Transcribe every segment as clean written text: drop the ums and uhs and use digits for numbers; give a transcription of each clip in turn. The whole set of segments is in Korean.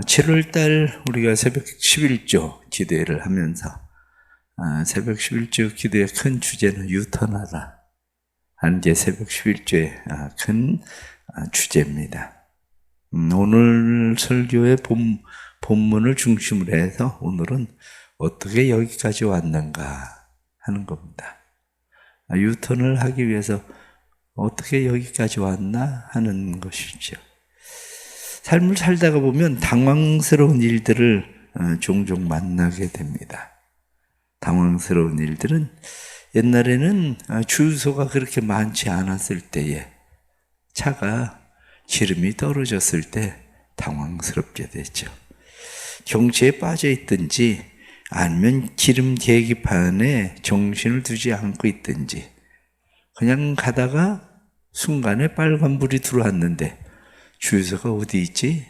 7월달 우리가 새벽 11조 기도회를 하면서 새벽 11조 기도의 큰 주제는 유턴하라 하는 게 새벽 11조의 큰 주제입니다. 오늘 설교의 본문을 중심으로 해서 오늘은 어떻게 여기까지 왔는가 하는 겁니다. 유턴을 하기 위해서 어떻게 여기까지 왔나 하는 것이죠. 삶을 살다가 보면 당황스러운 일들을 종종 만나게 됩니다. 당황스러운 일들은 옛날에는 주유소가 그렇게 많지 않았을 때에 차가 기름이 떨어졌을 때 당황스럽게 되죠. 경치에 빠져 있든지 아니면 기름 계기판에 정신을 두지 않고 있든지 그냥 가다가 순간에 빨간불이 들어왔는데 주유소가 어디 있지?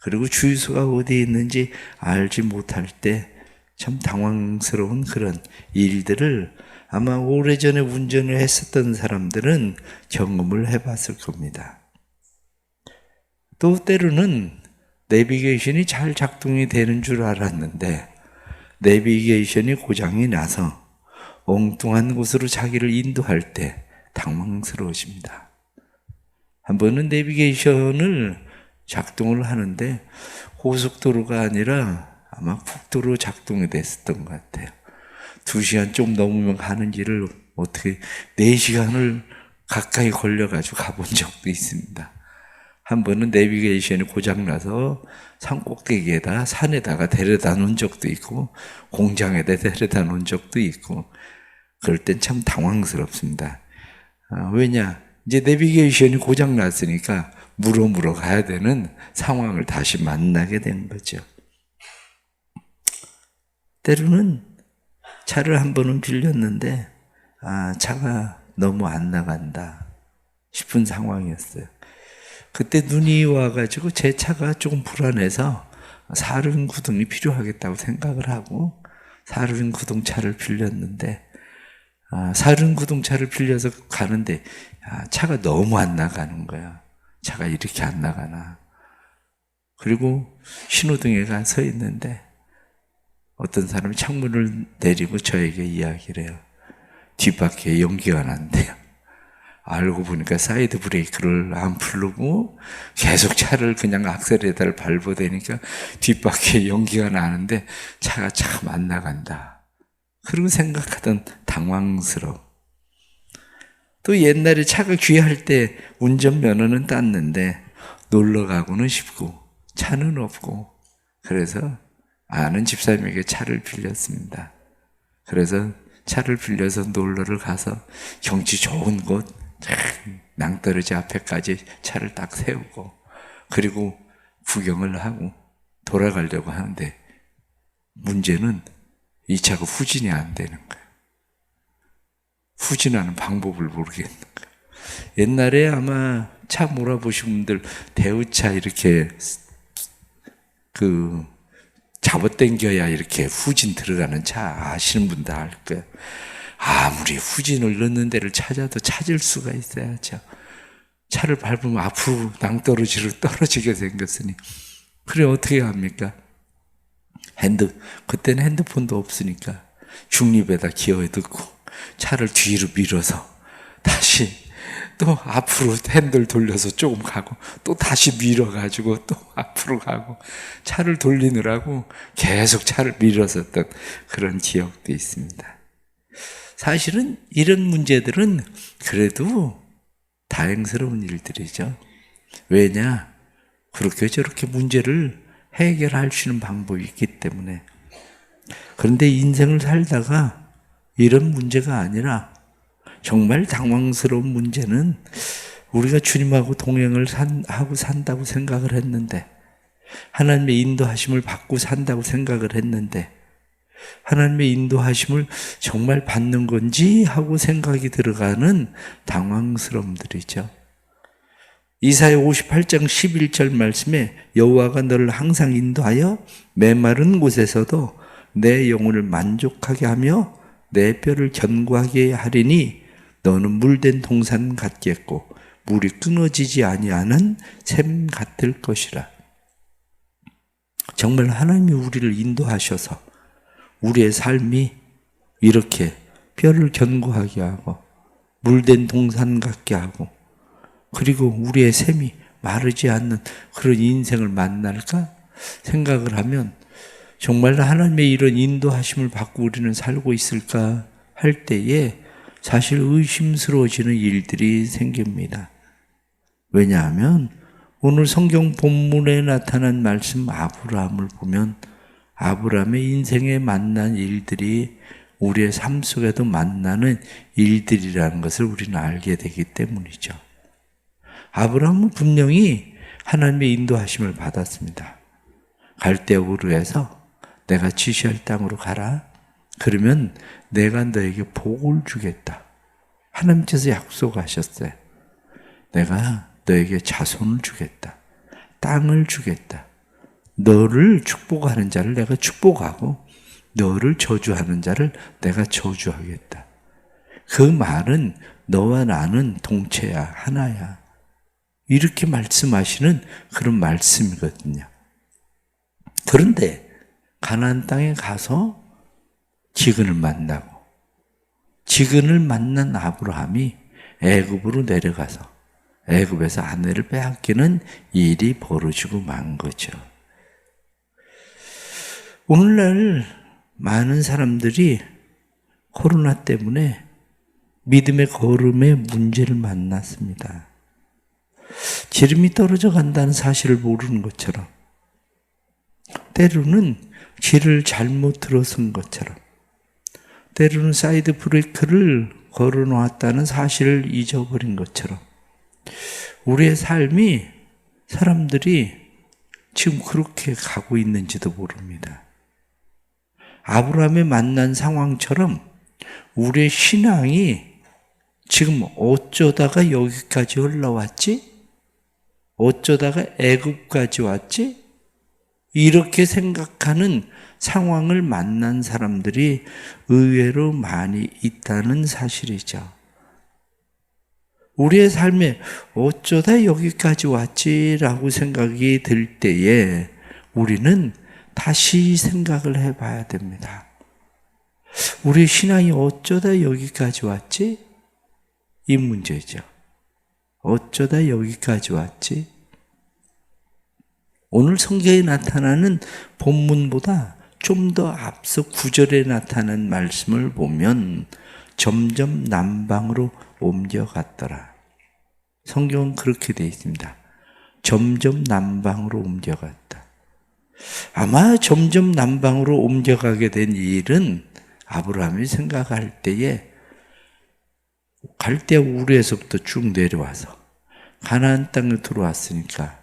그리고 주유소가 어디 있는지 알지 못할 때 참 당황스러운 그런 일들을 아마 오래전에 운전을 했었던 사람들은 경험을 해봤을 겁니다. 또 때로는 내비게이션이 잘 작동이 되는 줄 알았는데 내비게이션이 고장이 나서 엉뚱한 곳으로 자기를 인도할 때 당황스러워집니다. 한 번은 내비게이션을 작동을 하는데 고속도로가 아니라 아마 국도로 작동이 됐었던 것 같아요. 2시간 좀 넘으면 가는 길을 어떻게 4시간을 가까이 걸려가지고 가본 적도 있습니다. 한 번은 내비게이션이 고장나서 산 꼭대기에다 산에다가 데려다 놓은 적도 있고 공장에다 데려다 놓은 적도 있고 그럴 땐 참 당황스럽습니다. 왜냐? 이제 내비게이션이 고장났으니까 물어 가야 되는 상황을 다시 만나게 된 거죠. 때로는 차를 한 번은 빌렸는데 차가 너무 안 나간다 싶은 상황이었어요. 그때 눈이 와가지고 제 차가 조금 불안해서 사륜 구동이 필요하겠다고 생각을 하고 사륜 구동차를 빌렸는데 사륜 구동차를 빌려서 가는데 차가 너무 안 나가는 거야. 차가 이렇게 안 나가나. 그리고 신호등에 가 서 있는데 어떤 사람이 창문을 내리고 저에게 이야기를 해요. 뒷바퀴에 연기가 난대요. 알고 보니까 사이드 브레이크를 안 풀고 계속 차를 그냥 악셀에다를 밟아대니까 뒷바퀴에 연기가 나는데 차가 참 안 나간다. 그리고 생각하던 당황스러워. 또 옛날에 차가 귀할 때 운전면허는 땄는데 놀러 가고는 싶고 차는 없고 그래서 아는 집사님에게 차를 빌렸습니다. 그래서 차를 빌려서 놀러를 가서 경치 좋은 곳 낭떠러지 앞에까지 차를 딱 세우고 그리고 구경을 하고 돌아가려고 하는데 문제는 이 차가 후진이 안 되는 거예요. 후진하는 방법을 모르겠는 거예요. 옛날에 아마 차 몰아보신 분들 대우차 이렇게 잡아당겨야 이렇게 후진 들어가는 차 아시는 분들 알 거예요. 아무리 후진을 넣는 데를 찾아도 찾을 수가 있어야죠. 차를 밟으면 앞으로 낭떠러지로 떨어지게 생겼으니 그래 어떻게 합니까? 그때는 핸드폰도 없으니까 중립에다 기어에 넣고 차를 뒤로 밀어서 다시 또 앞으로 핸들 돌려서 조금 가고 또 다시 밀어가지고 또 앞으로 가고 차를 돌리느라고 계속 차를 밀었었던 그런 기억도 있습니다. 사실은 이런 문제들은 그래도 다행스러운 일들이죠. 왜냐? 그렇게 저렇게 문제를 해결할 수 있는 방법이 있기 때문에. 그런데 인생을 살다가 이런 문제가 아니라 정말 당황스러운 문제는 우리가 주님하고 동행을 하고 산다고 생각을 했는데 하나님의 인도하심을 받고 산다고 생각을 했는데 하나님의 인도하심을 정말 받는 건지 하고 생각이 들어가는 당황스러움들이죠. 이사야 58장 11절 말씀에 여호와가 너를 항상 인도하여 메마른 곳에서도 내 영혼을 만족하게 하며 내 뼈를 견고하게 하리니 너는 물된 동산 같겠고 물이 끊어지지 아니하는 샘 같을 것이라. 정말 하나님이 우리를 인도하셔서 우리의 삶이 이렇게 뼈를 견고하게 하고 물된 동산 같게 하고 그리고 우리의 샘이 마르지 않는 그런 인생을 만날까 생각을 하면 정말 하나님의 이런 인도하심을 받고 우리는 살고 있을까 할 때에 사실 의심스러워지는 일들이 생깁니다. 왜냐하면 오늘 성경 본문에 나타난 말씀 아브라함을 보면 아브라함의 인생에 만난 일들이 우리의 삶 속에도 만나는 일들이라는 것을 우리는 알게 되기 때문이죠. 아브라함은 분명히 하나님의 인도하심을 받았습니다. 갈대아 우르에서 내가 지시할 땅으로 가라. 그러면 내가 너에게 복을 주겠다. 하나님께서 약속하셨어요. 내가 너에게 자손을 주겠다. 땅을 주겠다. 너를 축복하는 자를 내가 축복하고 너를 저주하는 자를 내가 저주하겠다. 그 말은 너와 나는 동체야, 하나야. 이렇게 말씀하시는 그런 말씀이거든요. 그런데 가나안 땅에 가서 지근을 만나고 지근을 만난 아브라함이 애굽으로 내려가서 애굽에서 아내를 빼앗기는 일이 벌어지고 만 거죠. 오늘날 많은 사람들이 코로나 때문에 믿음의 걸음에 문제를 만났습니다. 지름이 떨어져 간다는 사실을 모르는 것처럼 때로는 길을 잘못 들어선 것처럼 때로는 사이드 브레이크를 걸어놓았다는 사실을 잊어버린 것처럼 우리의 삶이 사람들이 지금 그렇게 가고 있는지도 모릅니다. 아브라함이 만난 상황처럼 우리의 신앙이 지금 어쩌다가 여기까지 흘러왔지? 어쩌다가 애굽까지 왔지? 이렇게 생각하는 상황을 만난 사람들이 의외로 많이 있다는 사실이죠. 우리의 삶에 어쩌다 여기까지 왔지라고 생각이 들 때에 우리는 다시 생각을 해봐야 됩니다. 우리의 신앙이 어쩌다 여기까지 왔지? 이 문제죠. 어쩌다 여기까지 왔지? 오늘 성경에 나타나는 본문보다 좀 더 앞서 9절에 나타난 말씀을 보면 점점 남방으로 옮겨갔더라. 성경은 그렇게 되어 있습니다. 점점 남방으로 옮겨갔다. 아마 점점 남방으로 옮겨가게 된 일은 아브라함이 생각할 때에 갈대아 우르에서부터 쭉 내려와서 가나안 땅에 들어왔으니까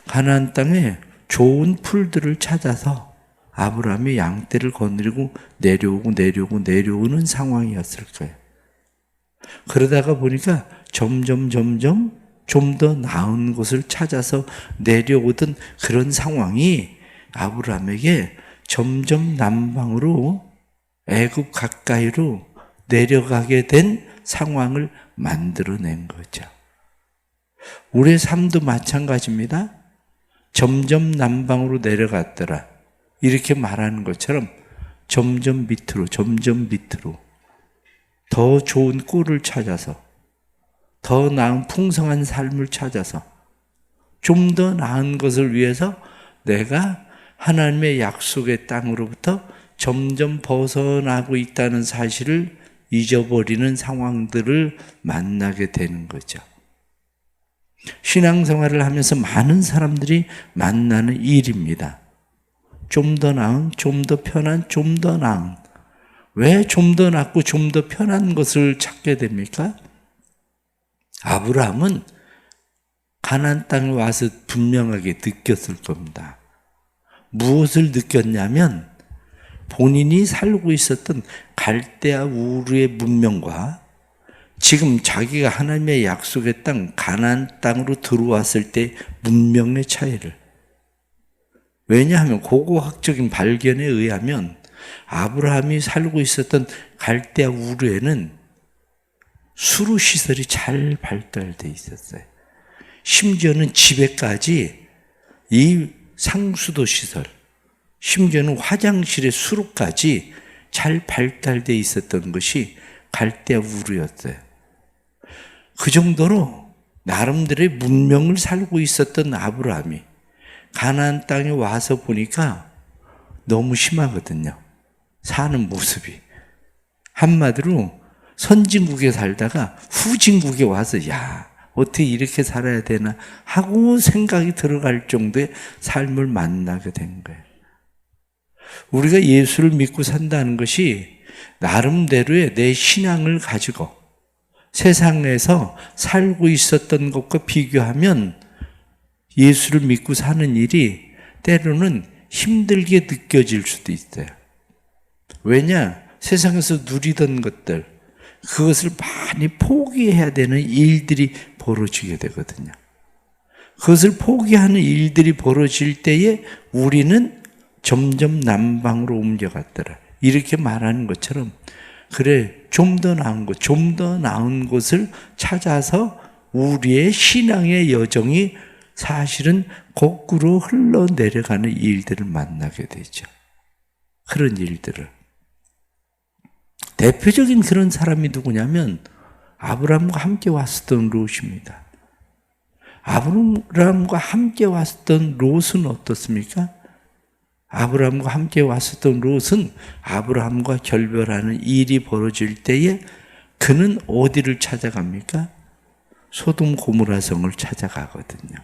가나안 땅에 좋은 풀들을 찾아서 아브라함이 양떼를 거느리고 내려오는 상황이었을 거예요. 그러다가 보니까 점점 좀 더 나은 곳을 찾아서 내려오던 그런 상황이 아브라함에게 점점 남방으로 애굽 가까이로 내려가게 된 상황을 만들어낸 거죠. 우리의 삶도 마찬가지입니다. 점점 남방으로 내려갔더라. 이렇게 말하는 것처럼 점점 밑으로 더 좋은 꼴을 찾아서 더 나은 풍성한 삶을 찾아서 좀 더 나은 것을 위해서 내가 하나님의 약속의 땅으로부터 점점 벗어나고 있다는 사실을 잊어버리는 상황들을 만나게 되는 거죠. 신앙생활을 하면서 많은 사람들이 만나는 일입니다. 좀 더 나은, 좀 더 편한, 좀 더 나은. 왜 좀 더 낫고 좀 더 편한 것을 찾게 됩니까? 아브라함은 가나안 땅에 와서 분명하게 느꼈을 겁니다. 무엇을 느꼈냐면 본인이 살고 있었던 갈대아 우르의 문명과 지금 자기가 하나님의 약속의 땅 가나안 땅으로 들어왔을 때 문명의 차이를, 왜냐하면 고고학적인 발견에 의하면 아브라함이 살고 있었던 갈대아 우르에는 수로 시설이 잘 발달되어 있었어요. 심지어는 집에까지 이 상수도 시설, 심지어는 화장실의 수로까지 잘 발달되어 있었던 것이 갈대아 우르였어요. 그 정도로 나름대로의 문명을 살고 있었던 아브라함이 가나안 땅에 와서 보니까 너무 심하거든요. 사는 모습이. 한마디로 선진국에 살다가 후진국에 와서 야, 어떻게 이렇게 살아야 되나 하고 생각이 들어갈 정도의 삶을 만나게 된 거예요. 우리가 예수를 믿고 산다는 것이 나름대로의 내 신앙을 가지고 세상에서 살고 있었던 것과 비교하면 예수를 믿고 사는 일이 때로는 힘들게 느껴질 수도 있어요. 왜냐? 세상에서 누리던 것들, 그것을 많이 포기해야 되는 일들이 벌어지게 되거든요. 그것을 포기하는 일들이 벌어질 때에 우리는 점점 남방으로 옮겨갔더라. 이렇게 말하는 것처럼 그래, 좀 더 나은 것, 좀 더 나은 곳을 찾아서 우리의 신앙의 여정이 사실은 거꾸로 흘러내려가는 일들을 만나게 되죠. 그런 일들을. 대표적인 그런 사람이 누구냐면 아브라함과 함께 왔었던 롯입니다. 아브라함과 함께 왔었던 롯은 어떻습니까? 아브라함과 함께 왔었던 롯은 아브라함과 결별하는 일이 벌어질 때에 그는 어디를 찾아갑니까? 소돔 고모라 성을 찾아가거든요.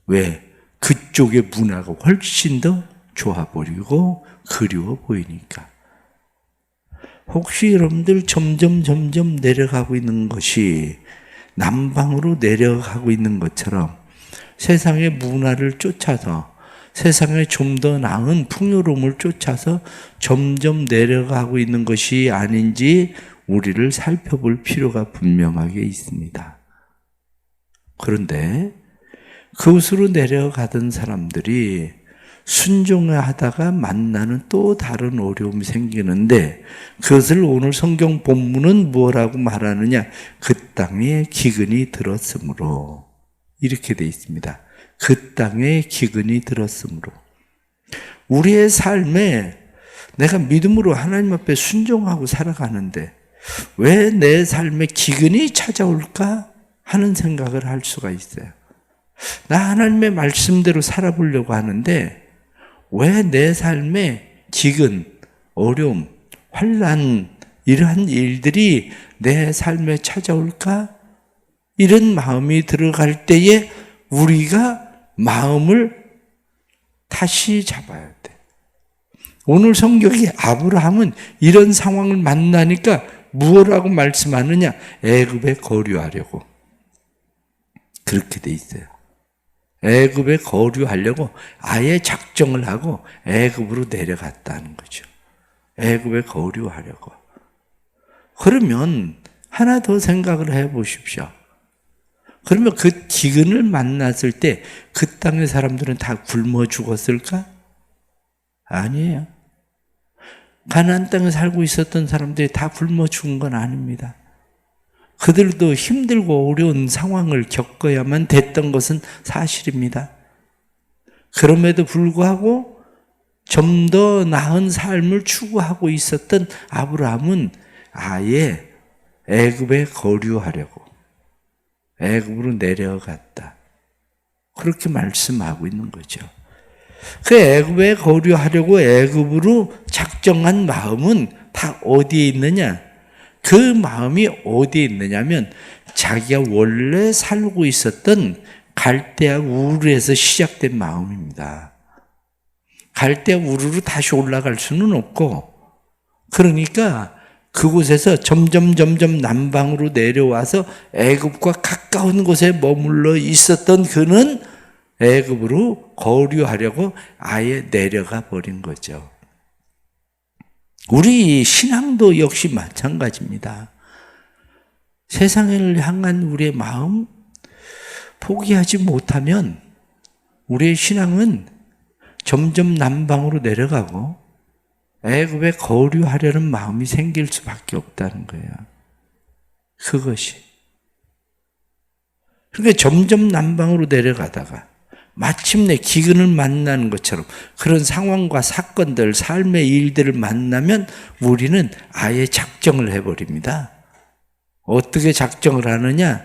왜? 그쪽의 문화가 훨씬 더 좋아 보이고 그리워 보이니까. 혹시 여러분들 점점 내려가고 있는 것이 남방으로 내려가고 있는 것처럼 세상의 문화를 쫓아서 세상에 좀 더 나은 풍요로움을 쫓아서 점점 내려가고 있는 것이 아닌지 우리를 살펴볼 필요가 분명하게 있습니다. 그런데 그곳으로 내려가던 사람들이 순종하다가 만나는 또 다른 어려움이 생기는데 그것을 오늘 성경 본문은 뭐라고 말하느냐? 그 땅에 기근이 들었으므로 이렇게 돼 있습니다. 그 땅에 기근이 들었으므로. 우리의 삶에 내가 믿음으로 하나님 앞에 순종하고 살아가는데 왜 내 삶에 기근이 찾아올까 하는 생각을 할 수가 있어요. 나 하나님의 말씀대로 살아보려고 하는데 왜 내 삶에 기근, 어려움, 환난 이러한 일들이 내 삶에 찾아올까? 이런 마음이 들어갈 때에 우리가 마음을 다시 잡아야 돼. 오늘 성경이 아브라함은 이런 상황을 만나니까 무엇라고 말씀하느냐? 애굽에 거류하려고. 그렇게 돼 있어요. 애굽에 거류하려고 아예 작정을 하고 애굽으로 내려갔다는 거죠. 애굽에 거류하려고. 그러면 하나 더 생각을 해 보십시오. 그러면 그 기근을 만났을 때 그 땅의 사람들은 다 굶어 죽었을까? 아니에요. 가나안 땅에 살고 있었던 사람들이 다 굶어 죽은 건 아닙니다. 그들도 힘들고 어려운 상황을 겪어야만 됐던 것은 사실입니다. 그럼에도 불구하고 좀 더 나은 삶을 추구하고 있었던 아브라함은 아예 애굽에 거류하려고 애굽으로 내려갔다. 그렇게 말씀하고 있는 거죠. 그 애굽에 거류하려고 애굽으로 작정한 마음은 다 어디에 있느냐? 그 마음이 어디에 있느냐면 자기가 원래 살고 있었던 갈대아 우르에서 시작된 마음입니다. 갈대아 우르로 다시 올라갈 수는 없고 그러니까 그곳에서 점점 남방으로 내려와서 애굽과 가까운 곳에 머물러 있었던 그는 애굽으로 거류하려고 아예 내려가 버린 거죠. 우리 신앙도 역시 마찬가지입니다. 세상을 향한 우리의 마음 포기하지 못하면 우리의 신앙은 점점 남방으로 내려가고 애굽에 거류하려는 마음이 생길 수밖에 없다는 거예요. 그것이. 그러니까 점점 남방으로 내려가다가 마침내 기근을 만나는 것처럼 그런 상황과 사건들, 삶의 일들을 만나면 우리는 아예 작정을 해버립니다. 어떻게 작정을 하느냐?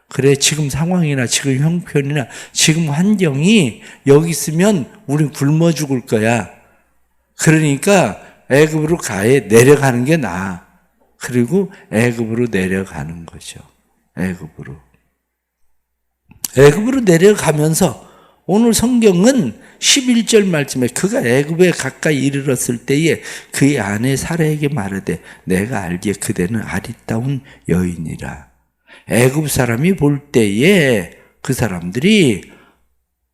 그래, 지금 상황이나 지금 형편이나 지금 환경이 여기 있으면 우린 굶어 죽을 거야. 그러니까 애굽으로 가에 내려가는 게 나아. 그리고 애굽으로 내려가는 거죠. 애굽으로 내려가면서 오늘 성경은 11절 말씀에 그가 애굽에 가까이 이르렀을 때에 그의 아내 사라에게 말하되 내가 알기에 그대는 아리따운 여인이라. 애굽 사람이 볼 때에 그 사람들이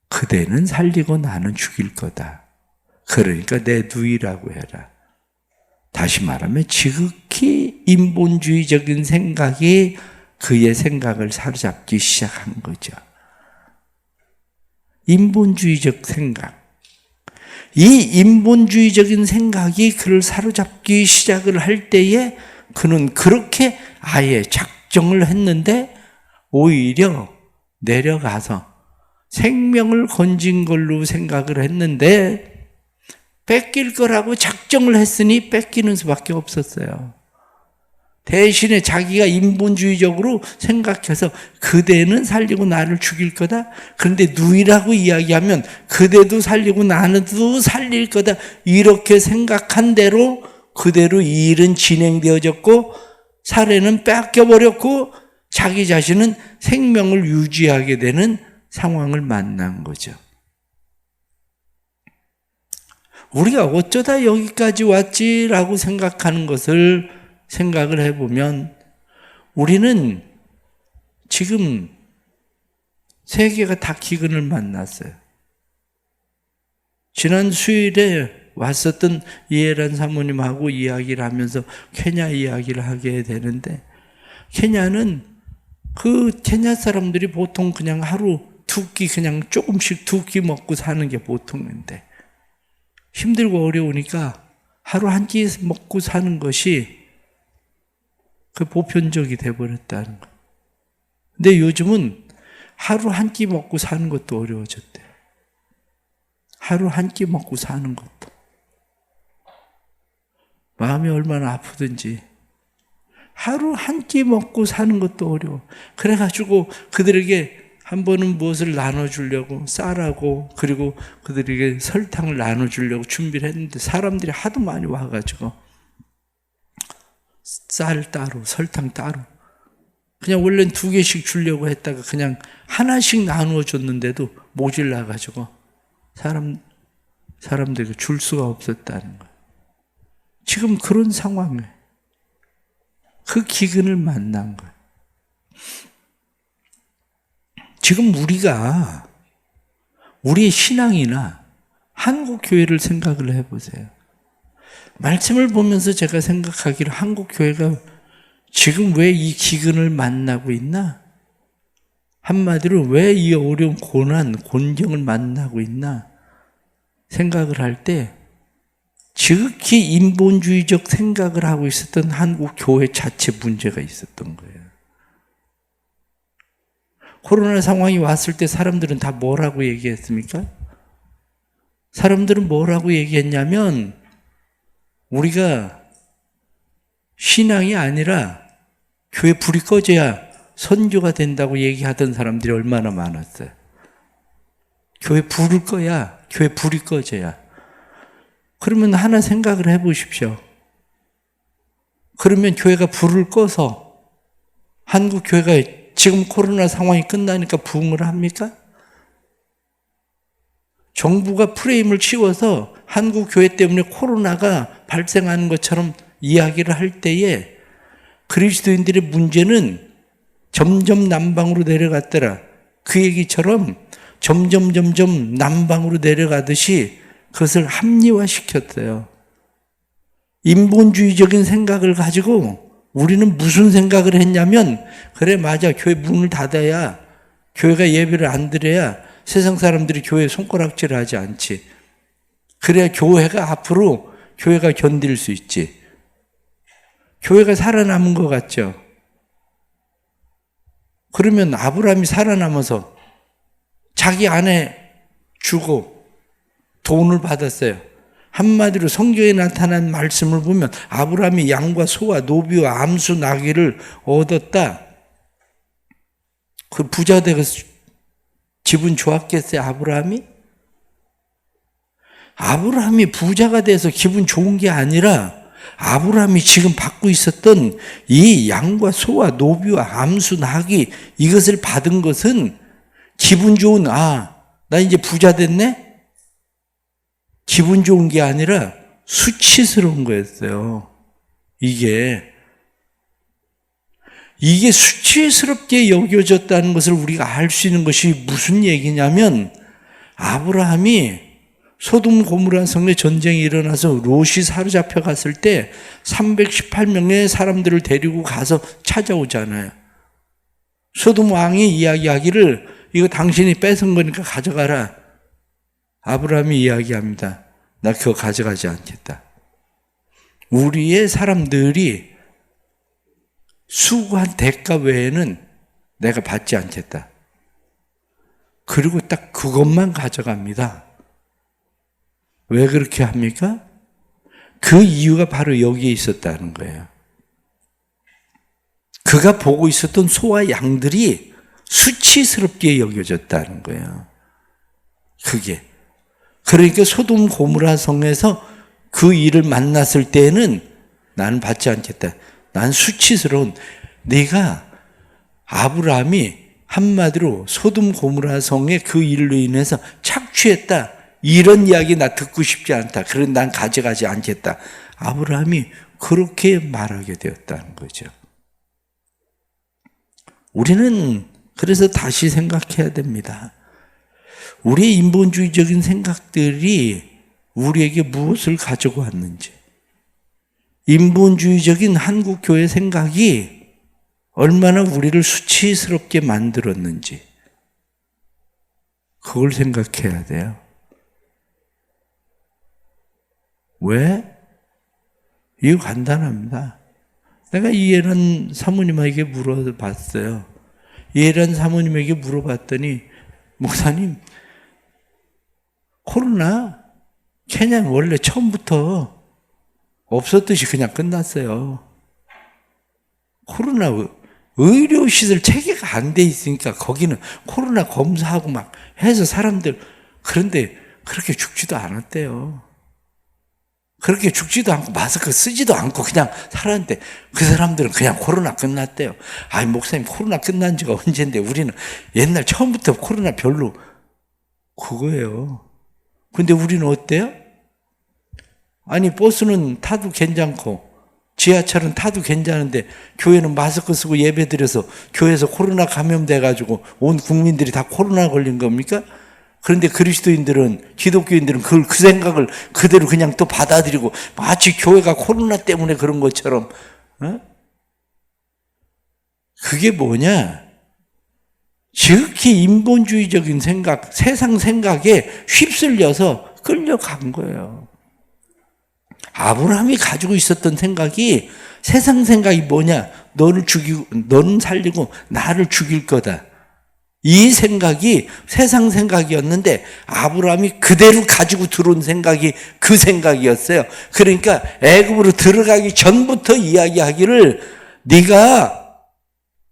그대는 살리고 나는 죽일 거다. 그러니까 내 누이라고 해라. 다시 말하면 지극히 인본주의적인 생각이 그의 생각을 사로잡기 시작한 거죠. 인본주의적 생각. 이 인본주의적인 생각이 그를 사로잡기 시작을 할 때에 그는 그렇게 아예 작정을 했는데 오히려 내려가서 생명을 건진 걸로 생각을 했는데 뺏길 거라고 작정을 했으니 뺏기는 수밖에 없었어요. 대신에 자기가 인본주의적으로 생각해서 그대는 살리고 나를 죽일 거다. 그런데 누이라고 이야기하면 그대도 살리고 나도 살릴 거다. 이렇게 생각한 대로 그대로 이 일은 진행되어졌고 사례는 뺏겨버렸고 자기 자신은 생명을 유지하게 되는 상황을 만난 거죠. 우리가 어쩌다 여기까지 왔지라고 생각하는 것을 생각을 해보면 우리는 지금 세계가 다 기근을 만났어요. 지난 수요일에 왔었던 이해란 사모님하고 이야기를 하면서 케냐 이야기를 하게 되는데 케냐는 그 케냐 사람들이 보통 그냥 하루 두 끼 그냥 조금씩 두 끼 먹고 사는 게 보통인데 힘들고 어려우니까 하루 한 끼 먹고 사는 것이 그 보편적이 돼버렸다는 거예요. 근데 요즘은 하루 한 끼 먹고 사는 것도 어려워졌대요. 하루 한 끼 먹고 사는 것도. 마음이 얼마나 아프든지 하루 한 끼 먹고 사는 것도 어려워. 그래가지고 그들에게 한 번은 무엇을 나눠주려고 쌀하고 그리고 그들에게 설탕을 나눠주려고 준비를 했는데 사람들이 하도 많이 와가지고 쌀 따로 설탕 따로 그냥 원래는 2개씩 주려고 했다가 그냥 하나씩 나누어 줬는데도 모질라가지고 사람들이 줄 수가 없었다는 거예요. 지금 그런 상황에 그 기근을 만난 거예요. 지금 우리가 우리의 신앙이나 한국 교회를 생각을 해보세요. 말씀을 보면서 제가 생각하기로 한국 교회가 지금 왜 이 기근을 만나고 있나? 한마디로 왜 이 어려운 고난, 곤경을 만나고 있나? 생각을 할 때 지극히 인본주의적 생각을 하고 있었던 한국 교회 자체 문제가 있었던 거예요. 코로나 상황이 왔을 때 사람들은 다 뭐라고 얘기했습니까? 사람들은 뭐라고 얘기했냐면 우리가 신앙이 아니라 교회 불이 꺼져야 선교가 된다고 얘기하던 사람들이 얼마나 많았어요. 교회 불을 꺼야, 교회 불이 꺼져야. 그러면 하나 생각을 해보십시오. 그러면 교회가 불을 꺼서 한국 교회가 지금 코로나 상황이 끝나니까 부흥을 합니까? 정부가 프레임을 씌워서 한국 교회 때문에 코로나가 발생하는 것처럼 이야기를 할 때에 그리스도인들의 문제는 점점 남방으로 내려갔더라. 그 얘기처럼 점점 남방으로 내려가듯이 그것을 합리화시켰어요. 인본주의적인 생각을 가지고 우리는 무슨 생각을 했냐면 그래 맞아 교회 문을 닫아야 교회가 예배를 안 드려야 세상 사람들이 교회에 손가락질을 하지 않지. 그래야 교회가 앞으로 교회가 견딜 수 있지. 교회가 살아남은 것 같죠? 그러면 아브라함이 살아남아서 자기 아내 주고 돈을 받았어요. 한마디로 성경에 나타난 말씀을 보면 아브라함이 양과 소와 노비와 암수 나귀를 얻었다. 그 부자 되어서 기분 좋았겠어요, 아브라함이? 아브라함이 부자가 돼서 기분 좋은 게 아니라 아브라함이 지금 받고 있었던 이 양과 소와 노비와 암수 나귀 이것을 받은 것은 기분 좋은 나 이제 부자 됐네? 기분 좋은 게 아니라 수치스러운 거였어요. 이게 수치스럽게 여겨졌다는 것을 우리가 알 수 있는 것이 무슨 얘기냐면 아브라함이 소돔 고모라 성에 전쟁이 일어나서 롯이 사로잡혀 갔을 때 318명의 사람들을 데리고 가서 찾아오잖아요. 소돔 왕이 이야기하기를 이거 당신이 뺏은 거니까 가져가라. 아브라함이 이야기합니다. 나 그거 가져가지 않겠다. 우리의 사람들이 수고한 대가 외에는 내가 받지 않겠다. 그리고 딱 그것만 가져갑니다. 왜 그렇게 합니까? 그 이유가 바로 여기에 있었다는 거예요. 그가 보고 있었던 소와 양들이 수치스럽게 여겨졌다는 거예요. 그게. 그러니까 소돔 고모라 성에서 그 일을 만났을 때는 나는 받지 않겠다. 난 수치스러운 네가 아브라함이 한마디로 소돔 고모라 성의 그 일로 인해서 착취했다. 이런 이야기 나 듣고 싶지 않다. 그런 난 가져가지 않겠다. 아브라함이 그렇게 말하게 되었다는 거죠. 우리는 그래서 다시 생각해야 됩니다. 우리의 인본주의적인 생각들이 우리에게 무엇을 가지고 왔는지, 인본주의적인 한국교회 생각이 얼마나 우리를 수치스럽게 만들었는지 그걸 생각해야 돼요. 왜? 이거 간단합니다. 내가 이해란 사모님에게 물어봤어요. 이해란 사모님에게 물어봤더니 목사님, 코로나 그냥 원래 처음부터 없었듯이 그냥 끝났어요. 코로나 의료시설 체계가 안 돼 있으니까 거기는 코로나 검사하고 막 해서 사람들 그런데 그렇게 죽지도 않았대요. 그렇게 죽지도 않고 마스크 쓰지도 않고 그냥 살았는데 그 사람들은 그냥 코로나 끝났대요. 아이 목사님 코로나 끝난 지가 언젠데 우리는 옛날 처음부터 코로나 별로 그거예요. 근데 우리는 어때요? 아니 버스는 타도 괜찮고 지하철은 타도 괜찮은데 교회는 마스크 쓰고 예배 드려서 교회에서 코로나 감염돼가지고 온 국민들이 다 코로나 걸린 겁니까? 그런데 그리스도인들은, 기독교인들은 그 생각을 그대로 그냥 또 받아들이고 마치 교회가 코로나 때문에 그런 것처럼, 그게 뭐냐? 지극히 인본주의적인 생각, 세상 생각에 휩쓸려서 끌려간 거예요. 아브라함이 가지고 있었던 생각이 세상 생각이 뭐냐? 너는 살리고 나를 죽일 거다. 이 생각이 세상 생각이었는데 아브라함이 그대로 가지고 들어온 생각이 그 생각이었어요. 그러니까 애굽으로 들어가기 전부터 이야기하기를 네가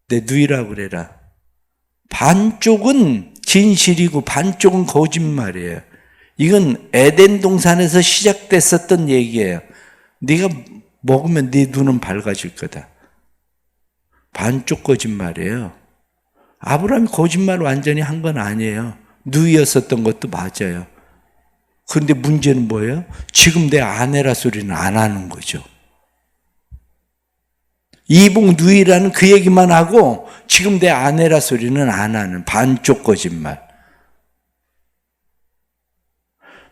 내 누이라고 그래라. 반쪽은 진실이고 반쪽은 거짓말이에요. 이건 에덴 동산에서 시작됐었던 얘기예요. 네가 먹으면 네 눈은 밝아질 거다. 반쪽 거짓말이에요. 아브라함이 거짓말 완전히 한 건 아니에요. 누이였었던 것도 맞아요. 그런데 문제는 뭐예요? 지금 내 아내라 소리는 안 하는 거죠. 이복 누이라는 그 얘기만 하고 지금 내 아내라 소리는 안 하는 반쪽 거짓말.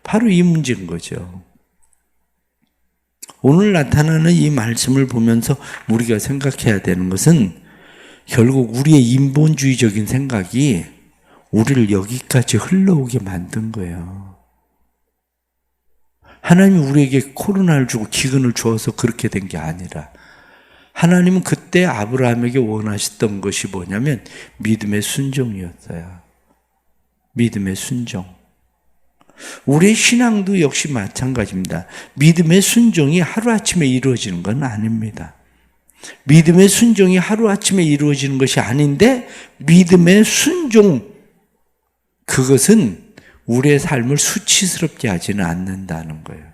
바로 이 문제인 거죠. 오늘 나타나는 이 말씀을 보면서 우리가 생각해야 되는 것은 결국 우리의 인본주의적인 생각이 우리를 여기까지 흘러오게 만든 거예요. 하나님이 우리에게 코로나를 주고 기근을 주어서 그렇게 된 게 아니라 하나님은 그때 아브라함에게 원하셨던 것이 뭐냐면 믿음의 순종이었어요. 믿음의 순종. 우리의 신앙도 역시 마찬가지입니다. 믿음의 순종이 하루아침에 이루어지는 건 아닙니다. 믿음의 순종이 하루아침에 이루어지는 것이 아닌데 믿음의 순종, 그것은 우리의 삶을 수치스럽게 하지는 않는다는 거예요.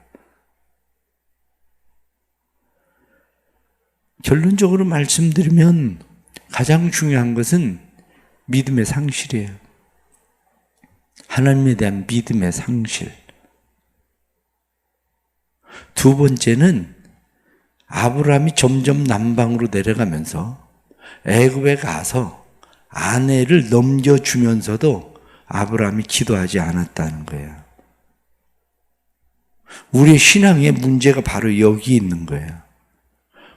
결론적으로 말씀드리면 가장 중요한 것은 믿음의 상실이에요. 하나님에 대한 믿음의 상실. 두 번째는 아브라함이 점점 남방으로 내려가면서 애굽에 가서 아내를 넘겨주면서도 아브라함이 기도하지 않았다는 거예요. 우리의 신앙의 문제가 바로 여기 있는 거예요.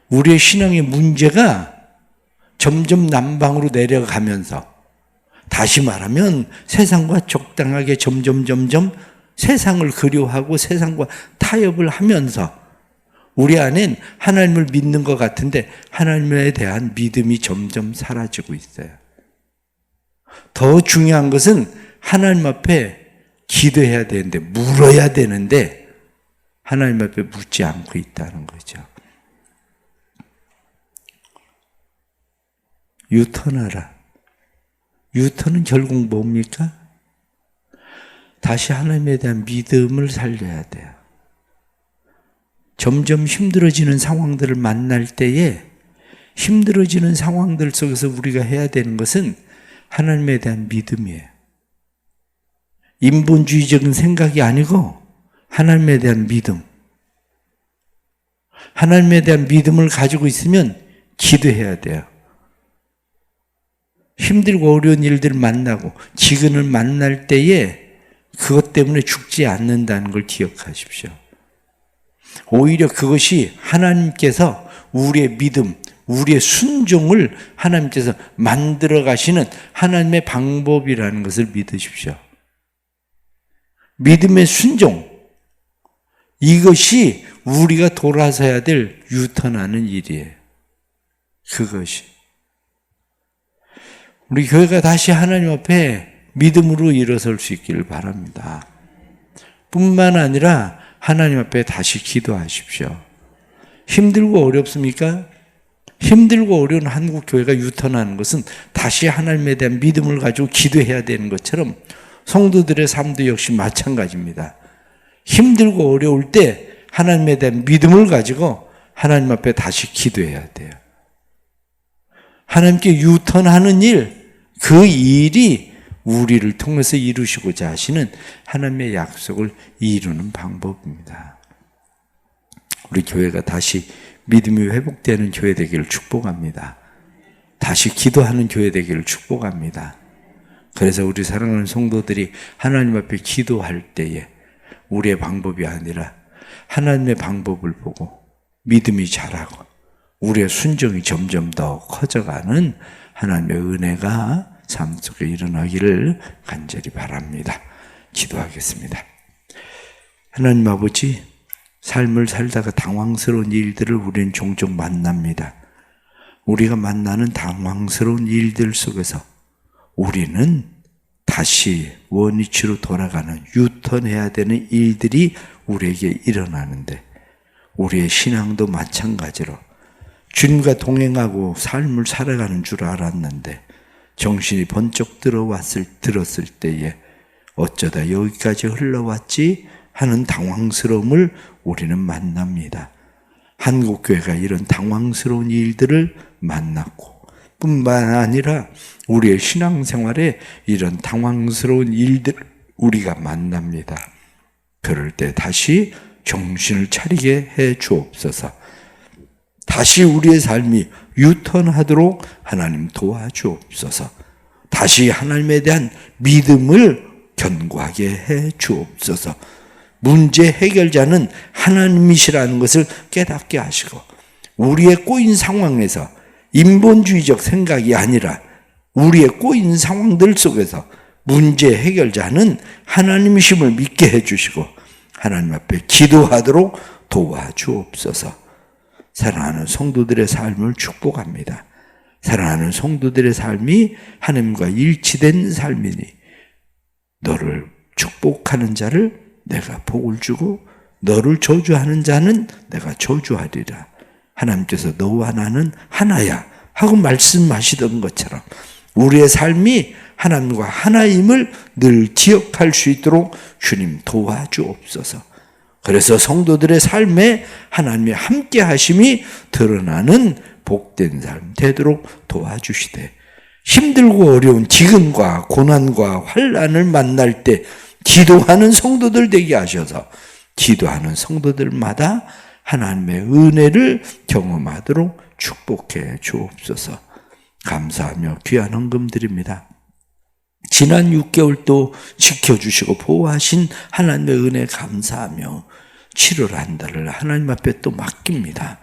우리의 신앙의 문제가 점점 남방으로 내려가면서, 다시 말하면 세상과 적당하게 점점 세상을 그리워하고 세상과 타협을 하면서 우리 안엔 하나님을 믿는 것 같은데 하나님에 대한 믿음이 점점 사라지고 있어요. 더 중요한 것은 하나님 앞에 기도해야 되는데, 물어야 되는데 하나님 앞에 묻지 않고 있다는 거죠. 유턴하라. 유턴은 결국 뭡니까? 다시 하나님에 대한 믿음을 살려야 돼요. 점점 힘들어지는 상황들을 만날 때에 힘들어지는 상황들 속에서 우리가 해야 되는 것은 하나님에 대한 믿음이에요. 인본주의적인 생각이 아니고 하나님에 대한 믿음. 하나님에 대한 믿음을 가지고 있으면 기도해야 돼요. 힘들고 어려운 일들을 만나고 기근을 만날 때에 그것 때문에 죽지 않는다는 걸 기억하십시오. 오히려 그것이 하나님께서 우리의 믿음, 우리의 순종을 하나님께서 만들어 가시는 하나님의 방법이라는 것을 믿으십시오. 믿음의 순종, 이것이 우리가 돌아서야 될 유턴하는 일이에요. 그것이. 우리 교회가 다시 하나님 앞에 믿음으로 일어설 수 있기를 바랍니다. 뿐만 아니라 하나님 앞에 다시 기도하십시오. 힘들고 어렵습니까? 힘들고 어려운 한국 교회가 유턴하는 것은 다시 하나님에 대한 믿음을 가지고 기도해야 되는 것처럼 성도들의 삶도 역시 마찬가지입니다. 힘들고 어려울 때 하나님에 대한 믿음을 가지고 하나님 앞에 다시 기도해야 돼요. 하나님께 유턴하는 일, 그 일이 우리를 통해서 이루시고자 하시는 하나님의 약속을 이루는 방법입니다. 우리 교회가 다시 믿음이 회복되는 교회 되기를 축복합니다. 다시 기도하는 교회 되기를 축복합니다. 그래서 우리 사랑하는 성도들이 하나님 앞에 기도할 때에 우리의 방법이 아니라 하나님의 방법을 보고 믿음이 자라고 우리의 순종이 점점 더 커져가는 하나님의 은혜가 삶 속에 일어나기를 간절히 바랍니다. 기도하겠습니다. 하나님 아버지, 삶을 살다가 당황스러운 일들을 우리는 종종 만납니다. 우리가 만나는 당황스러운 일들 속에서 우리는 다시 원위치로 돌아가는, 유턴해야 되는 일들이 우리에게 일어나는데, 우리의 신앙도 마찬가지로 주님과 동행하고 삶을 살아가는 줄 알았는데 정신이 번쩍 들었을 때에 어쩌다 여기까지 흘러왔지 하는 당황스러움을 우리는 만납니다. 한국교회가 이런 당황스러운 일들을 만났고 뿐만 아니라 우리의 신앙생활에 이런 당황스러운 일들을 우리가 만납니다. 그럴 때 다시 정신을 차리게 해 주옵소서. 다시 우리의 삶이 유턴하도록 하나님 도와주옵소서. 다시 하나님에 대한 믿음을 견고하게 해 주옵소서. 문제 해결자는 하나님이시라는 것을 깨닫게 하시고 우리의 꼬인 상황에서 인본주의적 생각이 아니라 우리의 꼬인 상황들 속에서 문제 해결자는 하나님이심을 믿게 해주시고 하나님 앞에 기도하도록 도와주옵소서. 사랑하는 성도들의 삶을 축복합니다. 사랑하는 성도들의 삶이 하나님과 일치된 삶이니 너를 축복하는 자를 내가 복을 주고 너를 저주하는 자는 내가 저주하리라. 하나님께서 너와 나는 하나야 하고 말씀하시던 것처럼 우리의 삶이 하나님과 하나임을 늘 기억할 수 있도록 주님 도와주옵소서. 그래서 성도들의 삶에 하나님의 함께 하심이 드러나는 복된 삶 되도록 도와주시되, 힘들고 어려운 기근과 고난과 환난을 만날 때 기도하는 성도들 되게 하셔서 기도하는 성도들마다 하나님의 은혜를 경험하도록 축복해 주옵소서. 감사하며 귀한 헌금 드립니다. 지난 6개월도 지켜주시고 보호하신 하나님의 은혜 감사하며 7월 한 달을 하나님 앞에 또 맡깁니다.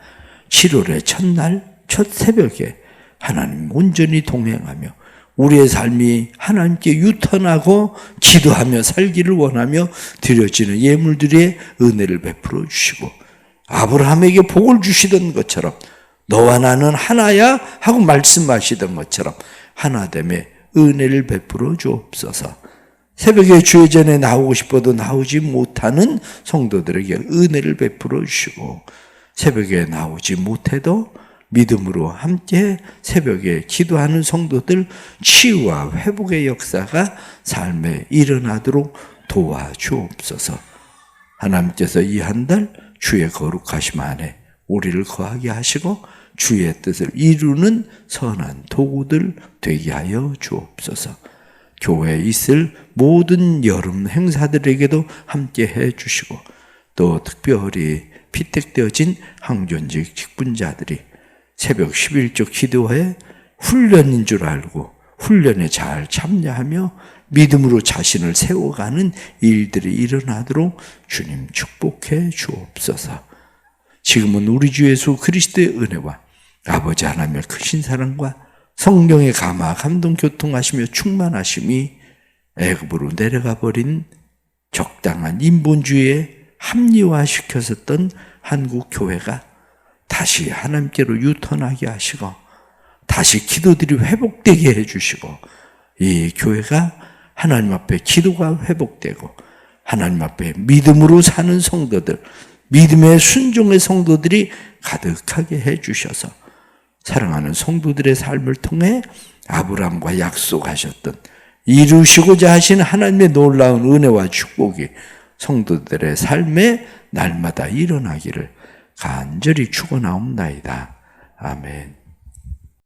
7월의 첫날 첫 새벽에 하나님 온전히 동행하며 우리의 삶이 하나님께 유턴하고 기도하며 살기를 원하며 드려지는 예물들의 은혜를 베풀어 주시고 아브라함에게 복을 주시던 것처럼 너와 나는 하나야 하고 말씀하시던 것처럼 하나됨의 은혜를 베풀어 주옵소서. 새벽에 주의 전에 나오고 싶어도 나오지 못하는 성도들에게 은혜를 베풀어 주시고 새벽에 나오지 못해도 믿음으로 함께 새벽에 기도하는 성도들 치유와 회복의 역사가 삶에 일어나도록 도와주옵소서. 하나님께서 이 한 달 주의 거룩하심 안에 우리를 거하게 하시고 주의 뜻을 이루는 선한 도구들 되게 하여 주옵소서. 교회에 있을 모든 여름 행사들에게도 함께 해 주시고 또 특별히 피택되어진 항존직 직분자들이 새벽 11조 기도회 훈련인 줄 알고 훈련에 잘 참여하며 믿음으로 자신을 세워가는 일들이 일어나도록 주님 축복해 주옵소서. 지금은 우리 주 예수 그리스도의 은혜와 아버지 하나님의 크신 사랑과 성령의 감화 감동 교통하시며 충만하심이 애굽으로 내려가 버린 적당한 인본주의에 합리화시켰었던 한국 교회가 다시 하나님께로 유턴하게 하시고 다시 기도들이 회복되게 해주시고 이 교회가 하나님 앞에 기도가 회복되고 하나님 앞에 믿음으로 사는 성도들, 믿음의 순종의 성도들이 가득하게 해주셔서 사랑하는 성도들의 삶을 통해 아브라함과 약속하셨던 이루시고자 하신 하나님의 놀라운 은혜와 축복이 성도들의 삶에 날마다 일어나기를 간절히 축원하옵나이다. 아멘.